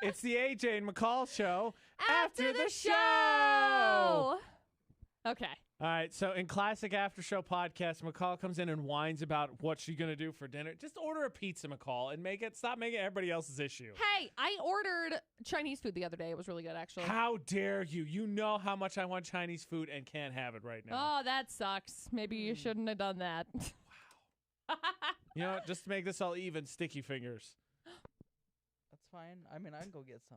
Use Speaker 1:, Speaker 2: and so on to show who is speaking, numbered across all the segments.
Speaker 1: It's the AJ and McCall show
Speaker 2: After the show. Okay.
Speaker 1: All right, so in classic after show podcast, McCall comes in and whines about what she's going to do for dinner. Just order a pizza, McCall, and stop making it everybody else's issue.
Speaker 2: Hey, I ordered Chinese food the other day. It was really good, actually.
Speaker 1: How dare you? You know how much I want Chinese food and can't have it right now.
Speaker 2: Oh, that sucks. Maybe you shouldn't have done that.
Speaker 1: You know, just to make this all even, sticky fingers.
Speaker 3: That's fine. I mean, I can go get some.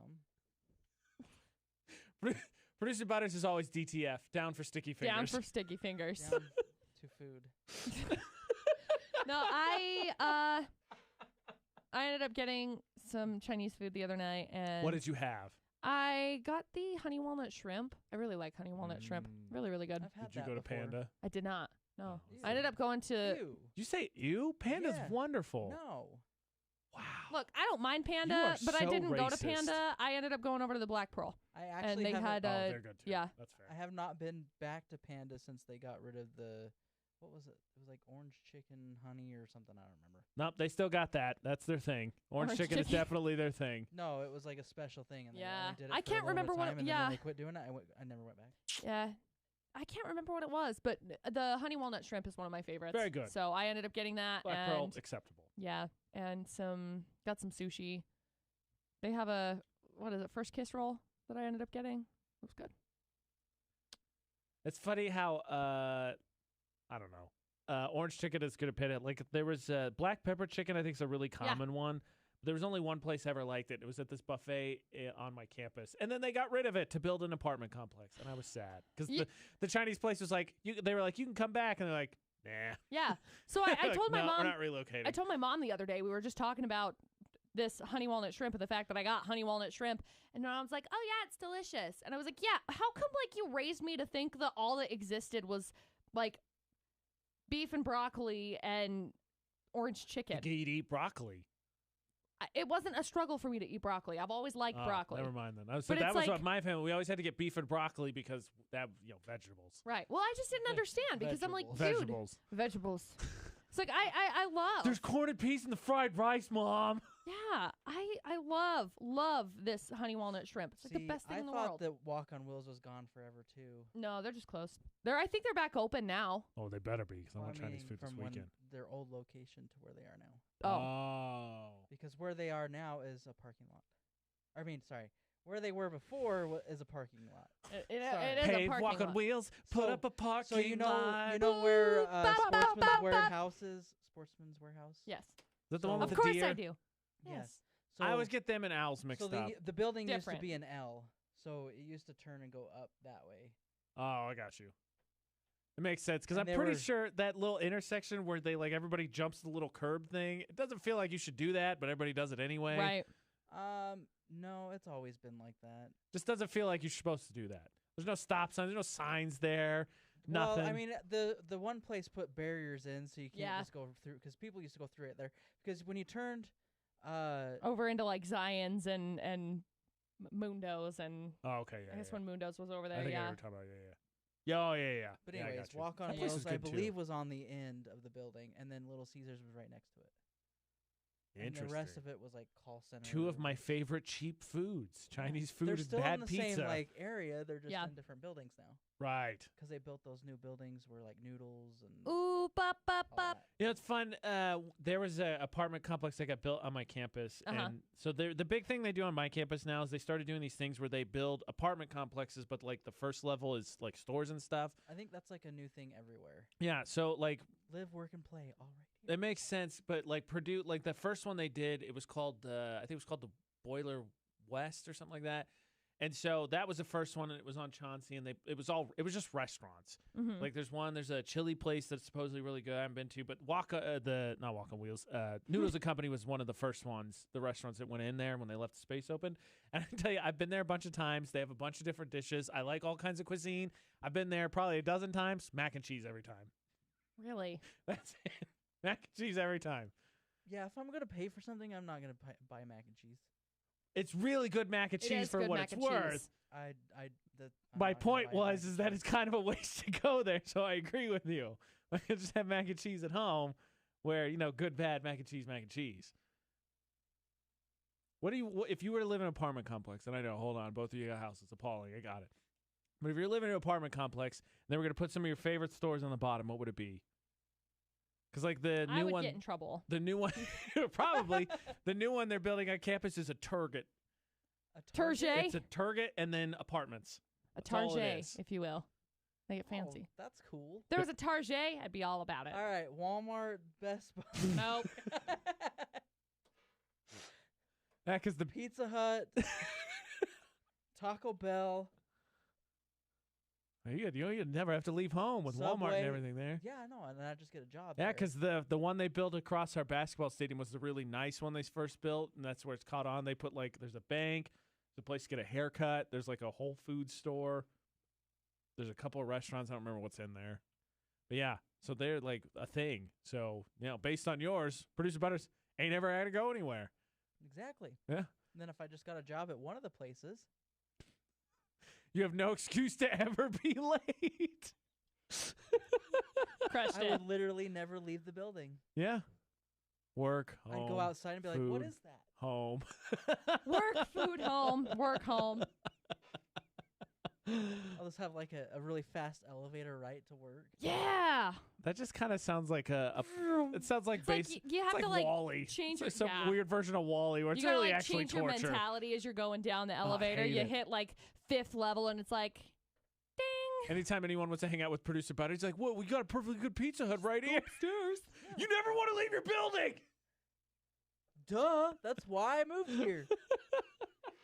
Speaker 1: Producer Butters is always DTF, down for sticky fingers.
Speaker 2: Down for sticky fingers.
Speaker 3: Down to food.
Speaker 2: No, I ended up getting some Chinese food the other night, and
Speaker 1: What did you have?
Speaker 2: I got the honey walnut shrimp. I really like honey walnut shrimp. Really, really good.
Speaker 3: I've had
Speaker 1: Did you
Speaker 3: that
Speaker 1: go to
Speaker 3: before.
Speaker 1: Panda?
Speaker 2: I did not. No.
Speaker 3: Ew.
Speaker 2: I ended up going to...
Speaker 3: Ew.
Speaker 1: Did you say ew? Panda's
Speaker 3: Yeah.
Speaker 1: wonderful.
Speaker 3: No.
Speaker 1: Wow.
Speaker 2: Look, I don't mind
Speaker 1: You
Speaker 2: Panda,
Speaker 1: are
Speaker 2: but I
Speaker 1: so
Speaker 2: didn't go to
Speaker 1: racist.
Speaker 2: Panda. I ended up going over to the Black Pearl.
Speaker 3: I
Speaker 2: And
Speaker 3: actually
Speaker 2: they
Speaker 3: haven't,
Speaker 2: had...
Speaker 1: Oh, they're good too.
Speaker 2: Yeah.
Speaker 1: That's fair.
Speaker 3: I have not been back to Panda since they got rid of the... What was it? It was like orange chicken honey or something. I don't remember.
Speaker 1: Nope, they still got that. That's their thing. Orange chicken is definitely their thing.
Speaker 3: No, it was like a special thing. And
Speaker 2: Yeah.
Speaker 3: they only did it
Speaker 2: I
Speaker 3: for
Speaker 2: can't
Speaker 3: a little bit
Speaker 2: remember
Speaker 3: of
Speaker 2: what
Speaker 3: time,
Speaker 2: it-
Speaker 3: and
Speaker 2: yeah.
Speaker 3: then when they quit doing it, I never went back.
Speaker 2: Yeah. I can't remember what it was, but the honey walnut shrimp is one of my favorites.
Speaker 1: Very good.
Speaker 2: So I ended up getting that.
Speaker 1: Black
Speaker 2: and
Speaker 1: Pearl, acceptable.
Speaker 2: yeah, and got some sushi. They have a, what is it, first kiss roll that I ended up getting. It was good.
Speaker 1: It's funny how, I don't know. Orange chicken is good at Panda. Like, there was black pepper chicken, I think is a really common one. But there was only one place I ever liked it. It was at this buffet on my campus. And then they got rid of it to build an apartment complex. And I was sad. Because the Chinese place was like, they were like, you can come back. And they're like, nah.
Speaker 2: Yeah. So I told my
Speaker 1: No,
Speaker 2: mom.
Speaker 1: we're not relocating.
Speaker 2: I told my mom the other day, we were just talking about this honey walnut shrimp and the fact that I got honey walnut shrimp. And my mom's like, oh, yeah, it's delicious. And I was like, yeah, how come like you raised me to think that all that existed was like beef and broccoli and orange chicken?
Speaker 1: You'd eat broccoli.
Speaker 2: It wasn't a struggle for me to eat broccoli. I've always liked broccoli.
Speaker 1: Never mind then. So
Speaker 2: But
Speaker 1: that
Speaker 2: it's
Speaker 1: was
Speaker 2: like-
Speaker 1: what my family. We always had to get beef and broccoli because that, vegetables.
Speaker 2: Right. Well, I just didn't understand because I'm like, dude.
Speaker 1: Vegetables.
Speaker 2: Vegetables. It's like, I love.
Speaker 1: There's corn and peas in the fried rice, Mom.
Speaker 2: Yeah. I love this honey walnut shrimp. It's like the best thing in the world.
Speaker 3: I thought that Walk on Wheels was gone forever, too.
Speaker 2: No, they're just closed. I think they're back open now.
Speaker 1: Oh, they better be because I
Speaker 3: Well,
Speaker 1: want Chinese food this
Speaker 3: from
Speaker 1: weekend.
Speaker 3: their old location to where they are now.
Speaker 1: Oh.
Speaker 3: Because where they are now is a parking lot. I mean, sorry. Where they were before is a parking lot.
Speaker 2: It
Speaker 3: Sorry.
Speaker 2: is a
Speaker 1: Paved
Speaker 2: parking
Speaker 1: walk on
Speaker 2: lot.
Speaker 1: wheels, put up a parking
Speaker 3: So you know
Speaker 1: lot.
Speaker 3: where
Speaker 2: Bop, bop,
Speaker 3: Sportsman's
Speaker 2: bop,
Speaker 3: Warehouse is? Sportsman's Warehouse?
Speaker 2: Yes.
Speaker 1: Is that the one
Speaker 3: So-
Speaker 1: with
Speaker 2: Of
Speaker 1: the
Speaker 2: course
Speaker 1: deer?
Speaker 2: I do. Yes.
Speaker 3: So
Speaker 1: I always get them and owls mixed
Speaker 3: so
Speaker 1: up.
Speaker 3: the building used
Speaker 2: Different.
Speaker 3: to be an L, so it used to turn and go up that way.
Speaker 1: Oh, I got you. It makes sense because I'm
Speaker 3: And they
Speaker 1: pretty
Speaker 3: were-
Speaker 1: sure that little intersection where they everybody jumps the little curb thing. It doesn't feel like you should do that, but everybody does it anyway.
Speaker 2: Right.
Speaker 3: No, it's always been like that.
Speaker 1: Just doesn't feel like you're supposed to do that. There's no stop signs. There's no signs there. Nothing.
Speaker 3: Well, I mean, the one place put barriers in so you can't
Speaker 2: Yeah.
Speaker 3: just go through because people used to go through it there. Because when you turned,
Speaker 2: Over into like Zion's and Mundo's and
Speaker 1: oh, okay. Yeah.
Speaker 2: I guess
Speaker 1: yeah.
Speaker 2: when Mundo's was over there.
Speaker 1: I think I know
Speaker 2: yeah.
Speaker 1: what you're talking about. Yeah. Yeah. Oh, yeah.
Speaker 3: but
Speaker 1: Yeah, I
Speaker 3: anyways,
Speaker 1: got you.
Speaker 3: Walk on
Speaker 1: That place
Speaker 3: Wheels,
Speaker 1: is
Speaker 3: I
Speaker 1: good, too.
Speaker 3: believe, was on the end of the building, and then Little Caesars was right next to it. And
Speaker 1: Interesting.
Speaker 3: the rest of it was like call center.
Speaker 1: Two of my favorite cheap foods: Chinese food
Speaker 3: They're
Speaker 1: and
Speaker 3: still
Speaker 1: bad
Speaker 3: in the
Speaker 1: pizza.
Speaker 3: same area. They're just
Speaker 2: Yeah.
Speaker 3: in different buildings now
Speaker 1: right.
Speaker 3: because they built those new buildings where like Noodles and
Speaker 2: Ooh, bop, bop,
Speaker 3: all
Speaker 2: bop.
Speaker 3: that.
Speaker 1: You know, it's fun. There was an apartment complex that got built on my campus. And so the big thing they do on my campus now is they started doing these things where they build apartment complexes, but like the first level is like stores and stuff.
Speaker 3: I think that's like a new thing everywhere.
Speaker 1: Yeah. So like
Speaker 3: Live, work, and play all right here.
Speaker 1: it makes sense. But like Purdue, like the first one they did, it was called, I think it was called the Boiler West or something like that. And so that was the first one, and it was on Chauncey, and it was just restaurants. Like there's a chili place that's supposedly really good I haven't been to, but not Walk on Wheels, Noodles Company was one of the first ones, the restaurants that went in there when they left the space open. And I can tell you, I've been there a bunch of times. They have a bunch of different dishes. I like all kinds of cuisine. I've been there probably a dozen times. Mac and cheese every time.
Speaker 2: Really?
Speaker 1: That's it. Mac and cheese every time.
Speaker 3: Yeah, if I'm gonna pay for something, I'm not gonna buy mac and cheese.
Speaker 1: It's really good mac and
Speaker 2: It
Speaker 1: cheese
Speaker 2: is
Speaker 1: for
Speaker 2: good
Speaker 1: what
Speaker 2: mac
Speaker 1: it's
Speaker 2: and
Speaker 1: worth.
Speaker 2: cheese.
Speaker 3: I'm
Speaker 1: My
Speaker 3: not gonna
Speaker 1: point
Speaker 3: buy mac
Speaker 1: is
Speaker 3: and
Speaker 1: that
Speaker 3: cheese.
Speaker 1: it's kind of a waste to go there, so I agree with you. I could just have mac and cheese at home where, good, bad mac and cheese. If you were to live in an apartment complex, and I know, hold on, both of you got houses, appalling, I got it. But if you're living in an apartment complex, and they were going to put some of your favorite stores on the bottom, what would it be? Because like the
Speaker 2: I
Speaker 1: new
Speaker 2: would
Speaker 1: one,
Speaker 2: get in trouble.
Speaker 1: the new one, probably the new one they're building on campus is a Target.
Speaker 2: Target?
Speaker 1: It's a Target and then apartments.
Speaker 2: A
Speaker 1: That's all it
Speaker 2: Target,
Speaker 1: is.
Speaker 2: if you will. Make it fancy.
Speaker 3: Oh, that's cool.
Speaker 2: If there was a Target, I'd be all about it.
Speaker 3: All right, Walmart, Best Buy.
Speaker 2: Nope.
Speaker 1: Yeah, because the
Speaker 3: Pizza Hut, Taco Bell.
Speaker 1: you never have to leave home with Walmart
Speaker 3: Subway.
Speaker 1: and everything there.
Speaker 3: Yeah, I know, and then I just get a job.
Speaker 1: Yeah,
Speaker 3: there.
Speaker 1: because the one they built across our basketball stadium was the really nice one they first built, and that's where it's caught on. They put there's a bank, there's a place to get a haircut, there's like a Whole Foods store, there's a couple of restaurants. I don't remember what's in there, but yeah, so they're like a thing. So based on yours, Producer Butters ain't ever had to go anywhere.
Speaker 3: Exactly.
Speaker 1: Yeah.
Speaker 3: And then if I just got a job at one of the places,
Speaker 1: You have no excuse to ever be late.
Speaker 2: Crushed
Speaker 3: I
Speaker 2: it.
Speaker 3: would literally never leave the building.
Speaker 1: Yeah. Work, home,
Speaker 3: I'd go outside and be like, "What
Speaker 1: food.
Speaker 3: is that?"
Speaker 1: home.
Speaker 2: Work, food, home. Work, home.
Speaker 3: I'll just have like a really fast elevator right to work.
Speaker 2: Yeah.
Speaker 1: That just kind of sounds like it sounds like
Speaker 2: It's like you have
Speaker 1: it's
Speaker 2: to
Speaker 1: like
Speaker 2: like
Speaker 1: Wall-E.
Speaker 2: change
Speaker 1: It's
Speaker 2: your
Speaker 1: like some weird version of Wall-E where it's
Speaker 2: you gotta
Speaker 1: really
Speaker 2: like
Speaker 1: actually
Speaker 2: change
Speaker 1: torture.
Speaker 2: your mentality as you're going down the
Speaker 1: I
Speaker 2: elevator.
Speaker 1: hate
Speaker 2: You
Speaker 1: it.
Speaker 2: hit like 5th level and it's like, ding.
Speaker 1: Anytime anyone wants to hang out with Producer Butter, he's like, "Whoa, we got a perfectly good Pizza Hut right here."
Speaker 2: Upstairs.
Speaker 1: You never want to leave your building.
Speaker 3: Duh, that's why I moved here.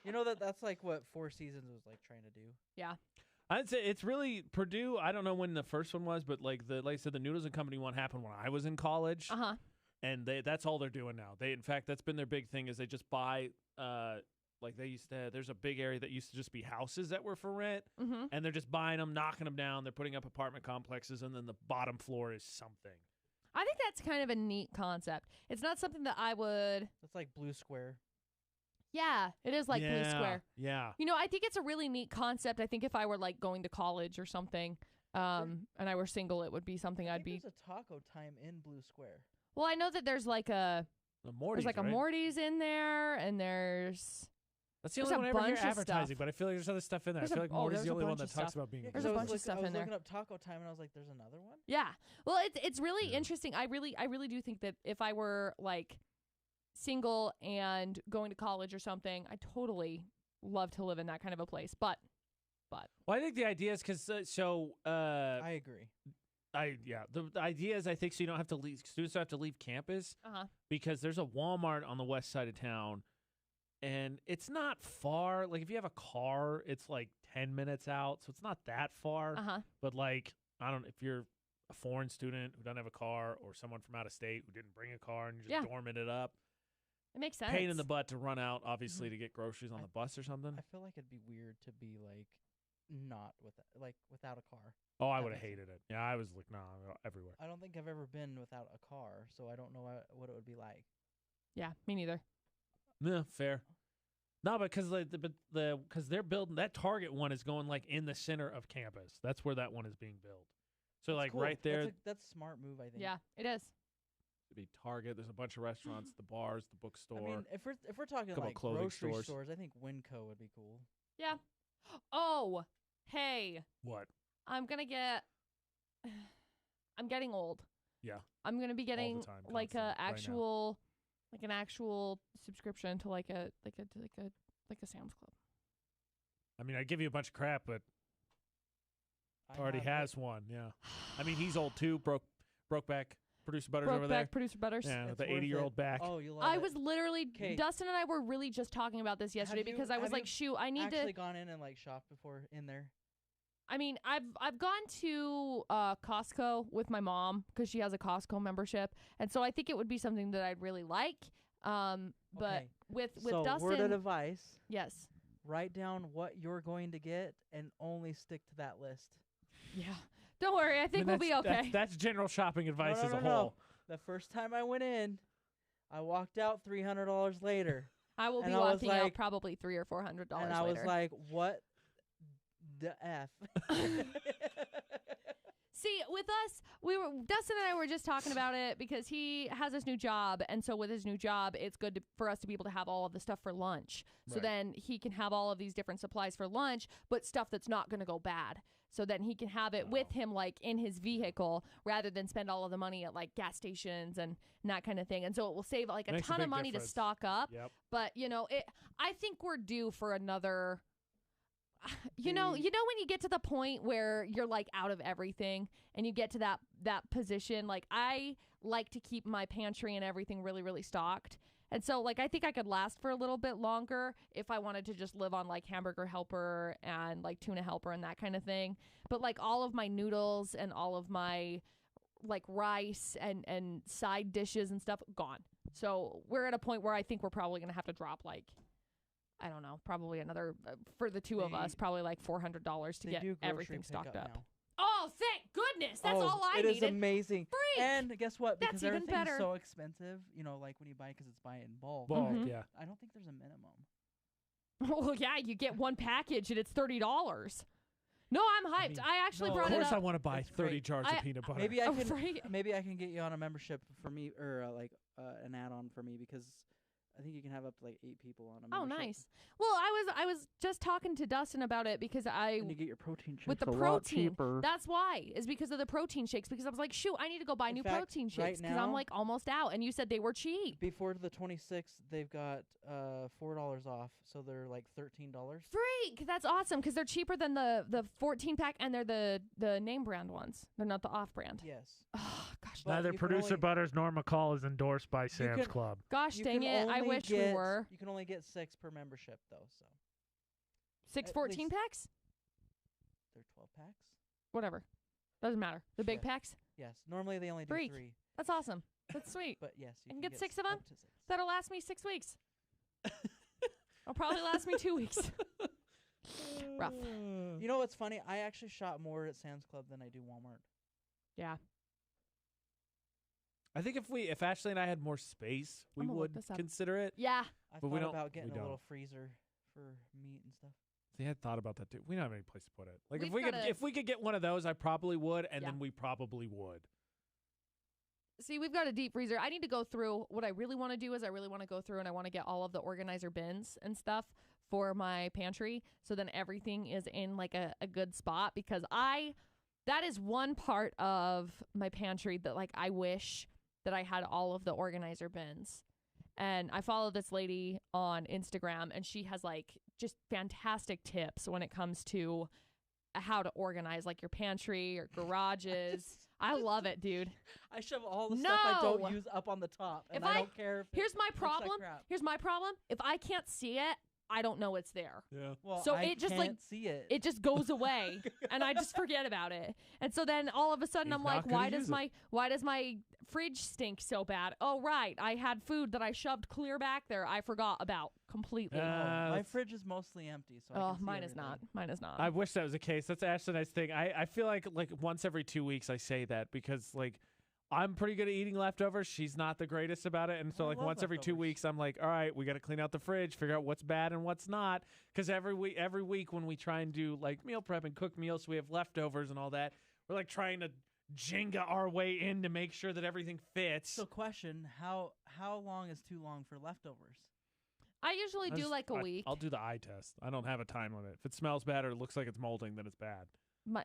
Speaker 3: You know that's like what Four Seasons was like trying to do.
Speaker 2: Yeah.
Speaker 1: I'd say it's really Purdue. I don't know when the first one was, but like I said, the Noodles Company one happened when I was in college,
Speaker 2: Uh-huh.
Speaker 1: and that's all they're doing now. In fact, that's been their big thing is they just buy. Like they used to. There's a big area that used to just be houses that were for rent,
Speaker 2: Mm-hmm.
Speaker 1: and they're just buying them, knocking them down. They're putting up apartment complexes, and then the bottom floor is something.
Speaker 2: I think that's kind of a neat concept. It's not something that I would.
Speaker 3: That's like Blue Square.
Speaker 2: Yeah, it is like Blue Square.
Speaker 1: Yeah.
Speaker 2: You know, I think it's a really neat concept. I think if I were like going to college or something, and I were single, it would be something
Speaker 3: I
Speaker 2: I'd be.
Speaker 3: think there's a taco time in Blue Square.
Speaker 2: Well, I know that there's like a
Speaker 1: Morty's,
Speaker 2: there's like
Speaker 1: right?
Speaker 2: a Morty's in there, and there's
Speaker 1: That's the
Speaker 2: there's
Speaker 1: only
Speaker 2: a
Speaker 1: one I ever hear
Speaker 2: bunch of
Speaker 1: advertising,
Speaker 2: stuff.
Speaker 1: but I feel like there's other stuff in there.
Speaker 2: There's
Speaker 1: I feel
Speaker 2: a-
Speaker 1: like
Speaker 2: oh,
Speaker 1: Morty's
Speaker 2: there's
Speaker 1: the
Speaker 2: a
Speaker 1: only one
Speaker 2: bunch
Speaker 1: that
Speaker 2: of
Speaker 1: talks
Speaker 2: stuff.
Speaker 1: about being.
Speaker 3: Yeah,
Speaker 2: There's
Speaker 3: 'cause
Speaker 2: a
Speaker 3: I was
Speaker 2: bunch of
Speaker 3: look-
Speaker 2: stuff
Speaker 3: I was
Speaker 2: in there.
Speaker 3: looking up taco time and I was like, "There's another one."
Speaker 2: Yeah. Well, it's really
Speaker 1: Yeah.
Speaker 2: interesting. I really do think that if I were like single and going to college or something, I totally love to live in that kind of a place. But
Speaker 1: Well, I think the idea is because
Speaker 3: I agree.
Speaker 1: the idea is I think so you don't have to leave students don't have to leave campus
Speaker 2: uh-huh.
Speaker 1: because there's a Walmart on the west side of town, and it's not far. Like if you have a car, it's like 10 minutes out, so it's not that far.
Speaker 2: Uh-huh.
Speaker 1: But like if you're a foreign student who doesn't have a car or someone from out of state who didn't bring a car and you're just dorming it up,
Speaker 2: It makes sense.
Speaker 1: pain in the butt to run out obviously to get groceries on the bus or something.
Speaker 3: I feel like it'd be weird to be like not without a car.
Speaker 1: Oh, I
Speaker 3: That
Speaker 1: would have
Speaker 3: makes
Speaker 1: hated it. Yeah, I was like, nah, everywhere.
Speaker 3: I don't think I've ever been without a car, so I don't know what it would be like.
Speaker 2: Yeah, me neither.
Speaker 1: Yeah, fair. No, because because they're building that Target one is going like in the center of campus. That's where that one is being built. So
Speaker 3: That's
Speaker 1: like
Speaker 3: cool.
Speaker 1: right there,
Speaker 3: That's a smart move, I think.
Speaker 2: Yeah, it is.
Speaker 1: to be Target. There's a bunch of restaurants, the bars, the bookstore.
Speaker 3: I mean, if we're talking
Speaker 1: couple
Speaker 3: like
Speaker 1: clothing
Speaker 3: grocery
Speaker 1: stores.
Speaker 3: stores, I think Winco would be cool.
Speaker 2: Yeah. Oh, hey,
Speaker 1: what?
Speaker 2: I'm getting old.
Speaker 1: Yeah.
Speaker 2: I'm gonna be getting
Speaker 1: time,
Speaker 2: like
Speaker 1: constantly,
Speaker 2: a
Speaker 1: right now.
Speaker 2: actual, like an actual subscription to like a Sam's Club.
Speaker 1: I mean, I give you a bunch of crap, but
Speaker 3: I
Speaker 1: already
Speaker 3: have
Speaker 1: has one. Yeah. I mean, he's old too. Broke back. Producer Butters over there.
Speaker 2: Brokeback Producer Butters.
Speaker 1: Yeah,
Speaker 3: It's
Speaker 1: the
Speaker 3: worth
Speaker 1: 80-year-old
Speaker 3: it.
Speaker 1: back.
Speaker 3: Oh, you love
Speaker 2: I
Speaker 3: it.
Speaker 2: was literally
Speaker 3: 'Kay.
Speaker 2: Dustin and I were really just talking about this yesterday
Speaker 3: you-
Speaker 2: because I was
Speaker 3: have
Speaker 2: like,
Speaker 3: you
Speaker 2: shoot, I need
Speaker 3: actually
Speaker 2: to.
Speaker 3: gone in and like shopped before in there.
Speaker 2: I mean, I've gone to Costco with my mom because she has a Costco membership, and so I think it would be something that I'd really like. But
Speaker 3: Okay.
Speaker 2: with
Speaker 3: So
Speaker 2: Dustin,
Speaker 3: word of advice:
Speaker 2: yes,
Speaker 3: write down what you're going to get and only stick to that list.
Speaker 2: yeah. Don't worry, I think we'll be okay.
Speaker 1: That's general shopping advice
Speaker 3: no,
Speaker 1: as a
Speaker 3: no.
Speaker 1: whole.
Speaker 3: The first time I went in, I walked out $300 later,
Speaker 2: I will be
Speaker 3: and I was
Speaker 2: walking out
Speaker 3: like-
Speaker 2: probably $300 or $400
Speaker 3: and I was
Speaker 2: later.
Speaker 3: like, "What the f?"
Speaker 2: See, with us, Dustin and I were just talking about it because he has this new job, and so with his new job, it's good for us to be able to have all of the stuff for lunch. So
Speaker 3: Right.
Speaker 2: then he can have all of these different supplies for lunch, but stuff that's not going to go bad. So then he can have it with him, like in his vehicle, rather than spend all of the money at like gas stations and that kind of thing. And so it will save like a
Speaker 1: Makes a
Speaker 2: ton of
Speaker 1: big
Speaker 2: money to
Speaker 1: difference.
Speaker 2: stock up.
Speaker 1: Yep.
Speaker 2: But I think we're due for another. You know when you get to the point where you're like out of everything and you get to that position, like I like to keep my pantry and everything really, really stocked. And so like I think I could last for a little bit longer if I wanted to just live on like Hamburger Helper and like Tuna Helper and that kind of thing. But like all of my noodles and all of my like rice and side dishes and stuff gone. So we're at a point where I think we're probably going to have to drop like, I don't know, probably another, for the two of us, probably like $400 to
Speaker 3: They
Speaker 2: get
Speaker 3: do grocery
Speaker 2: everything stocked
Speaker 3: pickup
Speaker 2: up.
Speaker 3: now.
Speaker 2: Oh, thank goodness. That's all I
Speaker 3: It
Speaker 2: needed.
Speaker 3: is amazing.
Speaker 2: Freak!
Speaker 3: And guess what?
Speaker 2: That's
Speaker 3: Because
Speaker 2: even
Speaker 3: everything's
Speaker 2: better.
Speaker 3: so expensive, like when you buy because it's buy it in bulk.
Speaker 1: Bulk,
Speaker 2: Mhm.
Speaker 1: yeah.
Speaker 3: I don't think there's a minimum.
Speaker 2: Well, yeah, you get one package and it's $30. No, I'm hyped.
Speaker 3: mean,
Speaker 2: I actually
Speaker 3: no,
Speaker 2: brought
Speaker 1: Of
Speaker 2: it
Speaker 1: course,
Speaker 2: up.
Speaker 1: I want to buy
Speaker 3: It's
Speaker 1: 30
Speaker 3: great.
Speaker 1: jars of peanut butter.
Speaker 3: Maybe I
Speaker 2: Oh,
Speaker 3: can.
Speaker 2: right.
Speaker 3: Maybe I can get you on a membership for me, or an add-on for me, because I think you can have up to like 8 people on a
Speaker 2: Oh,
Speaker 3: membership.
Speaker 2: nice. Well, I was just talking to Dustin about it because
Speaker 3: And you get your protein shakes
Speaker 2: with the
Speaker 3: a lot
Speaker 2: protein.
Speaker 3: cheaper.
Speaker 2: That's why. Is because of the protein shakes. Because I was like, shoot, I need to go buy
Speaker 3: In
Speaker 2: new
Speaker 3: fact,
Speaker 2: protein
Speaker 3: right
Speaker 2: shakes because I'm
Speaker 3: now-
Speaker 2: like almost out. And you said they were cheap.
Speaker 3: Before the 26th, they've got $4 off, so they're like $13.
Speaker 2: Freak! That's awesome because they're cheaper than the 14 pack and they're the name brand ones. They're not the off brand.
Speaker 3: Yes.
Speaker 2: Oh, gosh,
Speaker 3: But
Speaker 1: Neither
Speaker 3: you can
Speaker 1: Producer
Speaker 3: only-
Speaker 1: Butters nor McCall is endorsed by Sam's
Speaker 3: can-
Speaker 1: Club.
Speaker 2: gosh
Speaker 3: You
Speaker 2: dang
Speaker 3: can
Speaker 2: it! I
Speaker 3: only
Speaker 2: wish we
Speaker 3: get-
Speaker 2: were
Speaker 3: You can only get 6 per membership, though, so
Speaker 2: 6
Speaker 3: at
Speaker 2: 14
Speaker 3: least-
Speaker 2: packs.
Speaker 3: they're 12 packs.
Speaker 2: Whatever, doesn't matter. The big
Speaker 3: Yeah.
Speaker 2: packs.
Speaker 3: Yes. Normally they only do
Speaker 2: Freak.
Speaker 3: 3,
Speaker 2: That's awesome. That's sweet.
Speaker 3: but yes, you
Speaker 2: I can
Speaker 3: can
Speaker 2: get 6 of 'em?
Speaker 3: up to 6.
Speaker 2: That'll last me 6 weeks. It'll probably last me 2 weeks. Rough.
Speaker 3: You know what's funny? I actually shop more at Sam's Club than I do Walmart.
Speaker 2: Yeah.
Speaker 1: I think if Ashley and I had more space, we
Speaker 2: I'm gonna look
Speaker 1: would
Speaker 2: this up.
Speaker 1: consider it.
Speaker 2: Yeah.
Speaker 3: I
Speaker 1: But we
Speaker 3: thought
Speaker 1: don't-
Speaker 3: about getting
Speaker 1: we
Speaker 3: a little
Speaker 1: don't.
Speaker 3: freezer for meat and stuff.
Speaker 1: See, I had thought about that too. We don't have any place to put it. Like
Speaker 2: We've
Speaker 1: if we could,
Speaker 2: gotta-
Speaker 1: if we could get one of those, I probably would, and
Speaker 2: Yeah.
Speaker 1: then we probably would.
Speaker 2: See, we've got a deep freezer. I need to go through. What I really want to do is I really want to go through and I want to get all of the organizer bins and stuff for my pantry. So then everything is in like a good spot because that is one part of my pantry that like I wish that I had all of the organizer bins. And I follow this lady on Instagram and she has like just fantastic tips when it comes to how to organize like your pantry or garages. I love it, dude.
Speaker 3: I shove all the stuff I
Speaker 2: No!
Speaker 3: don't use up on the top, and
Speaker 2: If
Speaker 3: I
Speaker 2: I-
Speaker 3: don't care if
Speaker 2: Here's my
Speaker 3: looks like
Speaker 2: problem.
Speaker 3: crap.
Speaker 2: Here's my problem. If I can't see it, I don't know it's there.
Speaker 1: Yeah.
Speaker 3: Well,
Speaker 2: So
Speaker 3: I
Speaker 2: it just, like,
Speaker 3: can't see it.
Speaker 2: It just goes away and I just forget about it. And so then all of a sudden
Speaker 1: He's
Speaker 2: I'm like,
Speaker 1: not gonna use it.
Speaker 2: why does my fridge stink so bad? Oh right, I had food that I shoved clear back there I forgot about completely.
Speaker 3: Oh, my
Speaker 1: that's-
Speaker 3: fridge is mostly empty, so I
Speaker 2: Oh,
Speaker 3: can see
Speaker 2: mine is not.
Speaker 3: everything.
Speaker 2: Mine is not.
Speaker 1: I wish that was the case. That's actually a nice thing. I feel like once every 2 weeks I say that because like I'm pretty good at eating leftovers. She's not the greatest about it, and so
Speaker 3: I
Speaker 1: like
Speaker 3: love
Speaker 1: once every 2
Speaker 3: leftovers.
Speaker 1: weeks I'm like, all right, we got to clean out the fridge, figure out what's bad and what's not. Because every week when we try and do like meal prep and cook meals, so we have leftovers and all that. We're like trying to Jenga our way in to make sure that everything fits.
Speaker 3: So, question: How long is too long for leftovers?
Speaker 2: I usually do like a week.
Speaker 1: I'll do the eye test. I don't have a time limit. If it smells bad or it looks like it's molding, then it's bad.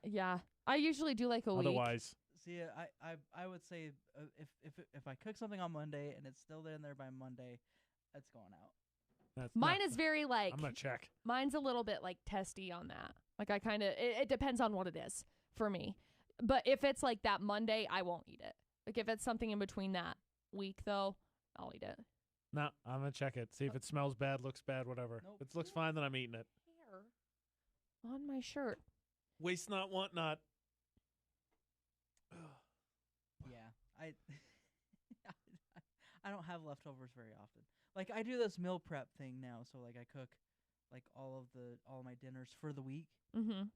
Speaker 2: Yeah. I usually do like a week.
Speaker 1: Otherwise,
Speaker 3: See, I would say if I cook something on Monday and it's still in there by Monday, it's going out.
Speaker 1: that's
Speaker 2: Mine
Speaker 1: not-
Speaker 2: is very like
Speaker 1: I'm gonna check.
Speaker 2: mine's a little bit like testy on that. Like I kind of it depends on what it is for me. But if it's like that Monday, I won't eat it. Like if it's something in between that week though, I'll eat it.
Speaker 1: No, I'm gonna check it. See if it smells bad, looks bad, whatever.
Speaker 3: Nope.
Speaker 1: If it looks fine, then I'm eating it.
Speaker 2: Hair on my shirt.
Speaker 1: Waste not, want not.
Speaker 3: Yeah, I don't have leftovers very often. Like I do this meal prep thing now, so like I cook like all my dinners for the week,
Speaker 2: Mhm.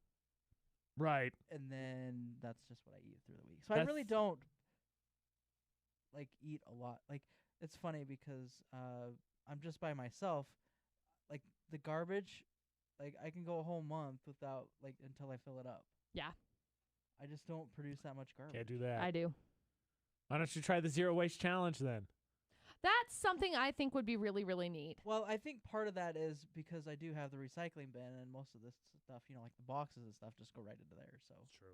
Speaker 1: Right.
Speaker 3: and then that's just what I eat through the week. So I really
Speaker 1: That's-
Speaker 3: don't like eat a lot. Like it's funny because I'm just by myself. Like the garbage, like I can go a whole month without like until I fill it up.
Speaker 2: Yeah.
Speaker 3: I just don't produce that much garbage.
Speaker 1: Can't do that.
Speaker 2: I do.
Speaker 1: Why don't you try the zero waste challenge then?
Speaker 2: That's something I think would be really, really neat.
Speaker 3: Well, I think part of that is because I do have the recycling bin, and most of this stuff, like the boxes and stuff, just go right into there. So
Speaker 1: True.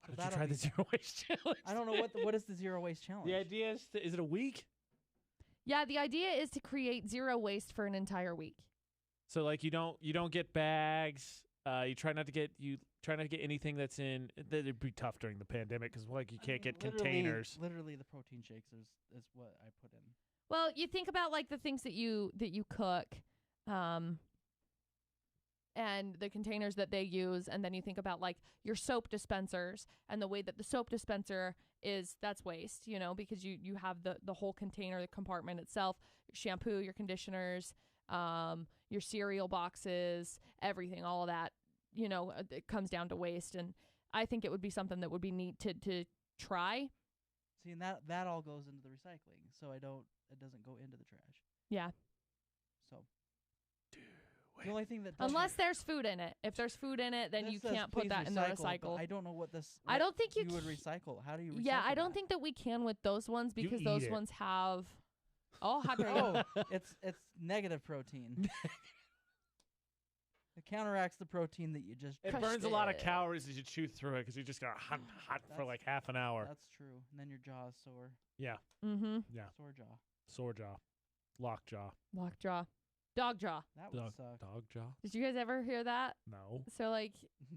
Speaker 3: So
Speaker 1: Why don't you
Speaker 3: that'll
Speaker 1: try
Speaker 3: be
Speaker 1: the zero waste challenge?
Speaker 3: I don't know what is the zero waste challenge.
Speaker 1: The idea is it a week?
Speaker 2: Yeah, the idea is to create zero waste for an entire week.
Speaker 1: So like you don't get bags. You try not to get anything that's in. It'd be tough during the pandemic because like you can't get containers.
Speaker 3: Literally, the protein shakes is what I put in.
Speaker 2: Well, you think about like the things that you cook, and the containers that they use, and then you think about like your soap dispensers and the way that the soap dispenser that's waste, because you have the whole container, the compartment itself, your shampoo, your conditioners, your cereal boxes, everything, all of that, it comes down to waste. And I think it would be something that would be neat to try.
Speaker 3: See, and that all goes into the recycling, so it doesn't go into the trash.
Speaker 2: Yeah.
Speaker 3: So the only thing that
Speaker 2: unless there's food in it. If there's food in it, then you can't put that in the recycle.
Speaker 3: I don't know what this.
Speaker 2: I don't think you
Speaker 3: would recycle. How do you recycle?
Speaker 2: Yeah, I don't think that we can with those ones because those ones have. Oh, how dare you?
Speaker 3: It's negative protein. It counteracts the protein that you just.
Speaker 1: It burns a lot of calories as you chew through it because you just got hot for like half an hour.
Speaker 3: That's true. And then your jaw is sore.
Speaker 1: Yeah.
Speaker 2: Mm-hmm.
Speaker 1: Yeah.
Speaker 3: Sore jaw.
Speaker 1: Sore jaw. Lockjaw.
Speaker 2: Lockjaw. Dog jaw.
Speaker 3: That would suck.
Speaker 1: Dog jaw?
Speaker 2: Did you guys ever hear that?
Speaker 1: No.
Speaker 2: So like,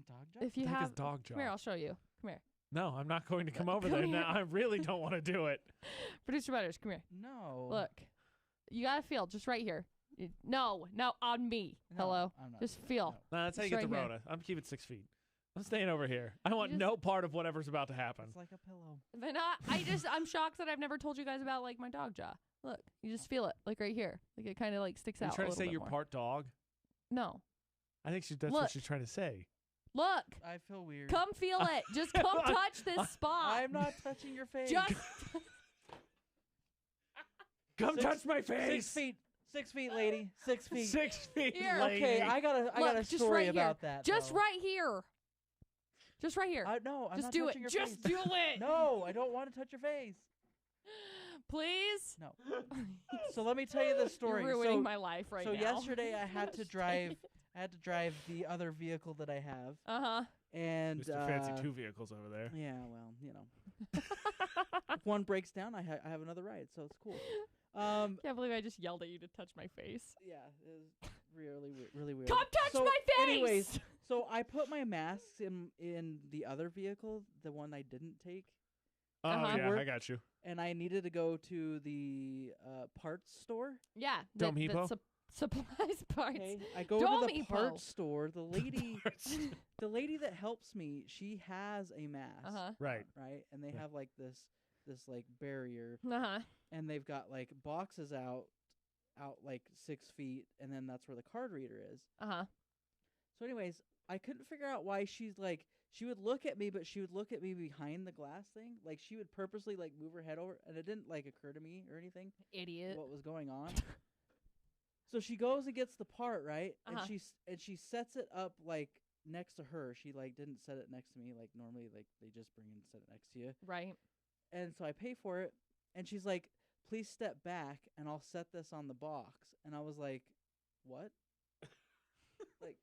Speaker 3: dog jaw.
Speaker 2: if you
Speaker 1: I think
Speaker 2: have
Speaker 1: it's dog jaw.
Speaker 2: Come here, I'll show you. Come here.
Speaker 1: No, I'm not going to come over there now. I really don't want to do it.
Speaker 2: Producer Butters, come here.
Speaker 3: No.
Speaker 2: Look, you gotta feel just right here. No, on me.
Speaker 3: No,
Speaker 2: I'm
Speaker 3: not
Speaker 2: just
Speaker 3: doing
Speaker 2: feel.
Speaker 3: that.
Speaker 1: No, that's how you
Speaker 2: Just
Speaker 1: get the
Speaker 2: right here.
Speaker 1: Rona. I'm keeping 6 feet. I'm staying over here. I want
Speaker 2: just-
Speaker 1: no part of whatever's about to happen.
Speaker 3: It's like a pillow.
Speaker 2: But I'm shocked that I've never told you guys about like my dog jaw. Look, you just feel it like right here. Like it kind of like sticks
Speaker 1: Are you
Speaker 2: out.
Speaker 1: trying
Speaker 2: a
Speaker 1: to say
Speaker 2: little bit
Speaker 1: you're
Speaker 2: more.
Speaker 1: part dog?
Speaker 2: No.
Speaker 1: I think that's
Speaker 2: Look.
Speaker 1: what she's trying to say.
Speaker 2: Look,
Speaker 3: I feel weird.
Speaker 2: come feel it. Just come touch this spot.
Speaker 3: I'm not touching your face.
Speaker 2: Just
Speaker 1: Come
Speaker 3: Six-
Speaker 1: touch my face.
Speaker 3: 6 feet. 6 feet, lady. 6 feet.
Speaker 1: 6 feet,
Speaker 2: Here.
Speaker 1: lady.
Speaker 3: Okay, I got a
Speaker 2: just
Speaker 3: story
Speaker 2: right
Speaker 3: about
Speaker 2: here.
Speaker 3: that.
Speaker 2: Just
Speaker 3: though.
Speaker 2: right here. Just right here.
Speaker 3: No, I'm
Speaker 2: just
Speaker 3: not
Speaker 2: do it.
Speaker 3: touching your
Speaker 2: Just
Speaker 3: face.
Speaker 2: do it.
Speaker 3: No, I don't want to touch your face.
Speaker 2: Please.
Speaker 3: No. So let me tell you the story.
Speaker 2: You're ruining my life right
Speaker 3: so
Speaker 2: now.
Speaker 3: yesterday I had to drive. I had to drive the other vehicle that I have,
Speaker 2: Uh-huh.
Speaker 3: and
Speaker 1: Mr. Fancy 2 vehicles over there.
Speaker 3: Yeah, well, if one breaks down, I have another ride, so it's cool.
Speaker 2: Can't believe I just yelled at you to touch my face.
Speaker 3: Yeah, it was really weird.
Speaker 2: Come touch
Speaker 3: So,
Speaker 2: my face.
Speaker 3: Anyways, so I put my masks in the other vehicle, the one I didn't take,
Speaker 1: Oh,
Speaker 2: Uh-huh.
Speaker 1: yeah,
Speaker 3: Work.
Speaker 1: I got you.
Speaker 3: and I needed to go to the parts store.
Speaker 2: Yeah.
Speaker 1: Dome Depot?
Speaker 2: Supplies parts.
Speaker 3: Okay, I go
Speaker 2: Dome
Speaker 3: to the
Speaker 2: Depot.
Speaker 3: parts store. The lady that helps me, she has a mask,
Speaker 2: Uh-huh.
Speaker 1: Right.
Speaker 3: right? And they
Speaker 1: Yeah.
Speaker 3: have like this like barrier,
Speaker 2: Uh-huh.
Speaker 3: and they've got like boxes out like 6 feet, and then that's where the card reader is.
Speaker 2: Uh-huh.
Speaker 3: So anyways, I couldn't figure out why she would look at me, but she would look at me behind the glass thing. Like she would purposely like move her head over, and it didn't like occur to me or anything
Speaker 2: Idiot.
Speaker 3: what was going on. So she goes and gets the part, right?
Speaker 2: Uh-huh.
Speaker 3: And she sets it up like next to her. She like didn't set it next to me like normally, like they just bring and set it next to you.
Speaker 2: Right.
Speaker 3: And so I pay for it, and she's like, "Please step back, and I'll set this on the box." And I was like, "What?" Like,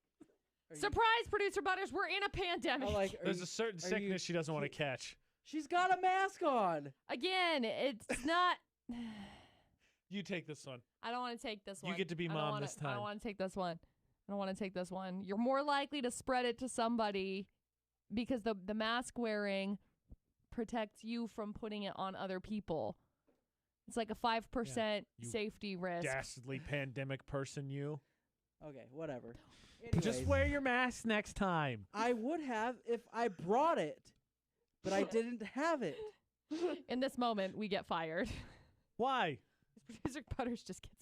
Speaker 3: are you-
Speaker 2: Surprise, Producer Butters. We're in a pandemic.
Speaker 3: I'm like, are
Speaker 1: There's
Speaker 3: you-
Speaker 1: a certain
Speaker 3: are
Speaker 1: sickness
Speaker 3: you
Speaker 1: she doesn't want to
Speaker 3: ki-
Speaker 1: catch.
Speaker 3: She's got a mask on.
Speaker 2: Again, it's not.
Speaker 1: You take this one.
Speaker 2: I don't want to take this
Speaker 1: You
Speaker 2: one.
Speaker 1: get to be
Speaker 2: I don't
Speaker 1: mom
Speaker 2: wanna-
Speaker 1: this
Speaker 2: I
Speaker 1: time.
Speaker 2: don't want to take this one. I don't want to take this one. You're more likely to spread it to somebody because the mask wearing protects you from putting it on other people. It's like a 5%
Speaker 1: You
Speaker 2: safety risk.
Speaker 1: Dastardly pandemic person, you.
Speaker 3: Okay, whatever.
Speaker 1: Just
Speaker 3: Anyways,
Speaker 1: wear your mask next time.
Speaker 3: I would have if I brought it, but I didn't have it.
Speaker 2: In this moment, we get fired.
Speaker 1: Why?
Speaker 2: Producer Butters just gets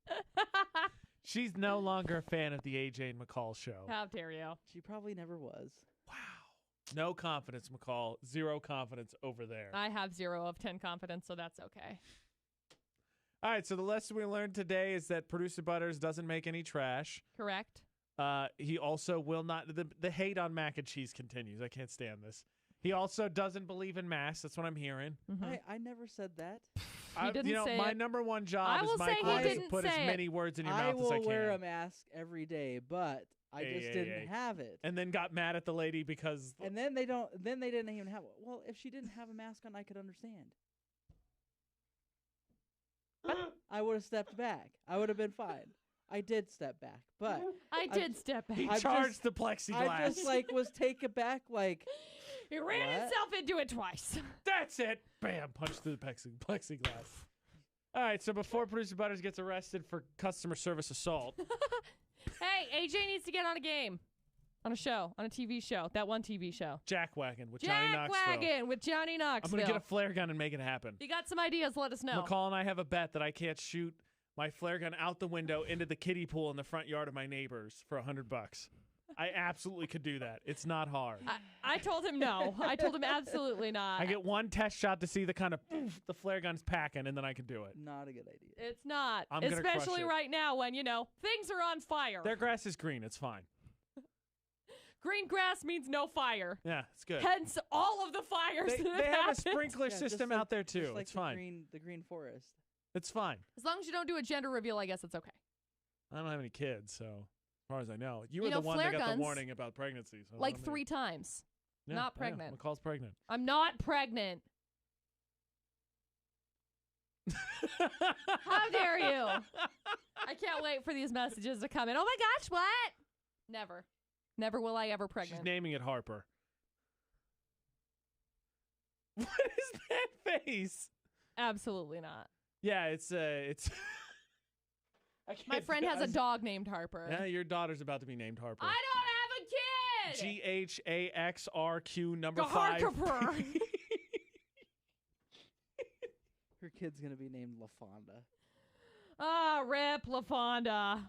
Speaker 2: mad.
Speaker 1: She's no longer a fan of the AJ and McCall show.
Speaker 2: How dare you?
Speaker 3: She probably never was.
Speaker 1: Wow. No confidence, McCall. 0 confidence over there.
Speaker 2: I have 0 of 10 confidence, so that's okay.
Speaker 1: All right, so the lesson we learned today is that Producer Butters doesn't make any trash.
Speaker 2: Correct?
Speaker 1: He also will not. The hate on mac and cheese continues. I can't stand this. He also doesn't believe in masks. That's what I'm hearing.
Speaker 2: Mm-hmm.
Speaker 3: I never said that.
Speaker 2: Didn't say
Speaker 1: my
Speaker 2: it.
Speaker 1: number one job
Speaker 2: I
Speaker 1: as
Speaker 2: will say
Speaker 1: Michael
Speaker 2: he
Speaker 1: is to
Speaker 2: didn't
Speaker 1: put as
Speaker 2: say it.
Speaker 1: many words in your
Speaker 3: I
Speaker 1: mouth as I
Speaker 3: will
Speaker 1: can.
Speaker 3: wear a mask every day, but I just didn't have it.
Speaker 1: And then got mad at the lady because.
Speaker 3: And then they don't. Then they didn't even have it. Well, if she didn't have a mask on, I could understand. I would have stepped back. I would have been fine. I did step back, but
Speaker 2: I did step back.
Speaker 1: He
Speaker 3: I've
Speaker 1: charged
Speaker 3: just-
Speaker 1: the plexiglass.
Speaker 3: I just was taken back. Like
Speaker 2: He ran
Speaker 3: What?
Speaker 2: himself into it twice.
Speaker 1: That's it. Bam! Punched through the plexiglass. All right. So before Producer Butters gets arrested for customer service assault,
Speaker 2: Hey, AJ needs to get on a game, on a show, on a TV show. That one TV show.
Speaker 1: Jack Wagon with Johnny
Speaker 2: Jack
Speaker 1: Knoxville.
Speaker 2: Wagon with Johnny
Speaker 1: I'm
Speaker 2: Knoxville.
Speaker 1: gonna get a flare gun and make it happen.
Speaker 2: You got some ideas? Let us know.
Speaker 1: McCall and I have a bet that I can't shoot my flare gun out the window into the kiddie pool in the front yard of my neighbors for $100. I absolutely could do that. It's not hard.
Speaker 2: I told him no. I told him absolutely not.
Speaker 1: I get one test shot to see the kind of the flare gun's packing, and then I can do it.
Speaker 3: not a good idea.
Speaker 2: It's not.
Speaker 1: I'm gonna crush
Speaker 2: Especially
Speaker 1: it.
Speaker 2: right now when, things are on fire.
Speaker 1: Their grass is green. It's fine.
Speaker 2: Green grass means no fire.
Speaker 1: Yeah, it's good.
Speaker 2: Hence all of the fires
Speaker 1: They,
Speaker 2: that
Speaker 1: they have a
Speaker 2: happened.
Speaker 1: sprinkler
Speaker 3: Yeah, just
Speaker 1: system
Speaker 3: like-
Speaker 1: out there
Speaker 3: just
Speaker 1: too.
Speaker 3: like
Speaker 1: It's fine.
Speaker 3: The green forest.
Speaker 1: It's fine.
Speaker 2: As long as you don't do a gender reveal, I guess it's okay.
Speaker 1: I don't have any kids, so as far as I know, you
Speaker 2: You
Speaker 1: were
Speaker 2: know,
Speaker 1: the one that
Speaker 2: flare
Speaker 1: got
Speaker 2: guns,
Speaker 1: the warning about pregnancy. So
Speaker 2: Like
Speaker 1: I mean,
Speaker 2: 3 times.
Speaker 1: yeah,
Speaker 2: not
Speaker 1: yeah,
Speaker 2: pregnant.
Speaker 1: McCall's pregnant.
Speaker 2: I'm not pregnant. How dare you? I can't wait for these messages to come in. Oh my gosh, what? Never. Never will I ever pregnant.
Speaker 1: She's naming it Harper. What is that face?
Speaker 2: Absolutely not.
Speaker 1: Yeah, it's I can't
Speaker 2: My friend
Speaker 1: do-
Speaker 2: has a dog named Harper.
Speaker 1: Yeah, your daughter's about to be named Harper.
Speaker 2: I don't have a kid.
Speaker 1: GHAXRQ number 5.
Speaker 2: Harper.
Speaker 3: Her kid's gonna be named LaFonda.
Speaker 2: Ah, rip LaFonda.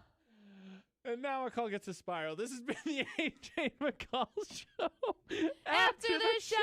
Speaker 1: And now McCall gets a spiral. This has been the AJ McCall Show.
Speaker 2: After the show.